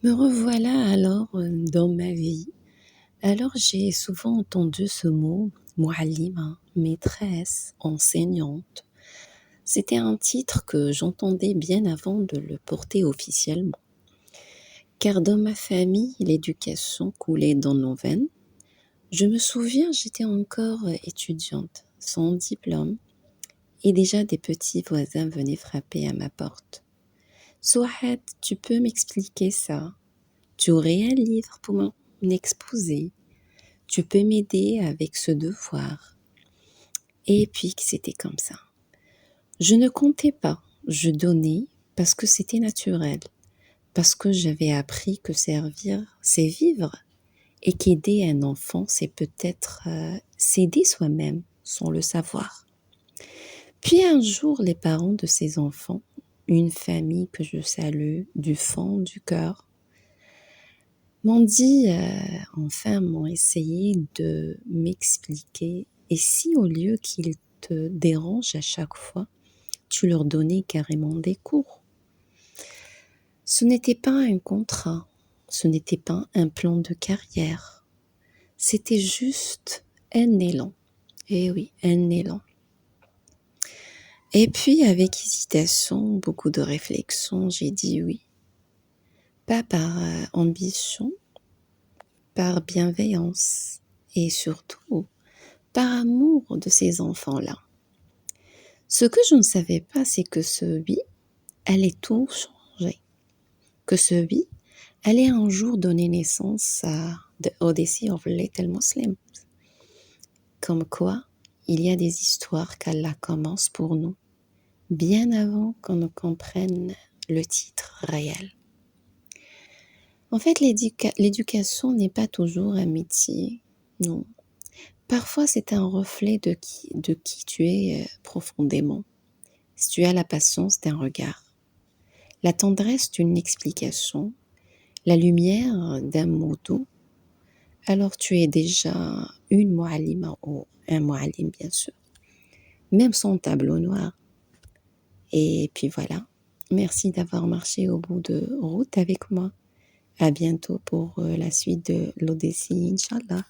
Me revoilà alors dans ma vie. Alors j'ai souvent entendu ce mot, Moualima, maîtresse, enseignante. C'était un titre que j'entendais bien avant de le porter officiellement. Car dans ma famille, l'éducation coulait dans nos veines. Je me souviens, j'étais encore étudiante, sans diplôme, et déjà des petits voisins venaient frapper à ma porte. Souad, tu peux m'expliquer ça? Tu aurais un livre pour m'exposer? Tu peux m'aider avec ce devoir? Et puis que c'était comme ça. Je ne comptais pas, je donnais parce que c'était naturel, parce que j'avais appris que servir, c'est vivre, et qu'aider un enfant, c'est peut-être s'aider soi-même sans le savoir. Puis un jour, les parents de ces enfants, une famille que je salue du fond du cœur, m'ont dit, enfin m'ont essayé de m'expliquer, et si au lieu qu'ils te dérangent à chaque fois, tu leur donnais carrément des cours? Ce n'était pas un contrat, ce n'était pas un plan de carrière, c'était juste un élan. Eh oui, un élan. Et puis avec hésitation, beaucoup de réflexion, j'ai dit oui. Pas par ambition, par bienveillance et surtout par amour de ces enfants-là. Ce que je ne savais pas, c'est que ce oui allait tout changer. Que ce oui allait un jour donner naissance à The Odyssey of Little Muslims. Comme quoi, il y a des histoires qu'Allah commence pour nous, bien avant qu'on ne comprenne le titre réel. En fait, l'éducation n'est pas toujours un métier, non. Parfois, c'est un reflet de qui tu es profondément. Si tu as la patience d'un regard, la tendresse d'une explication, la lumière d'un mot doux, alors tu es déjà une mu'allima ou un mu'allim, bien sûr, même sans tableau noir. Et puis voilà, merci d'avoir marché au bout de route avec moi. À bientôt pour la suite de l'Odyssée, Inch'Allah.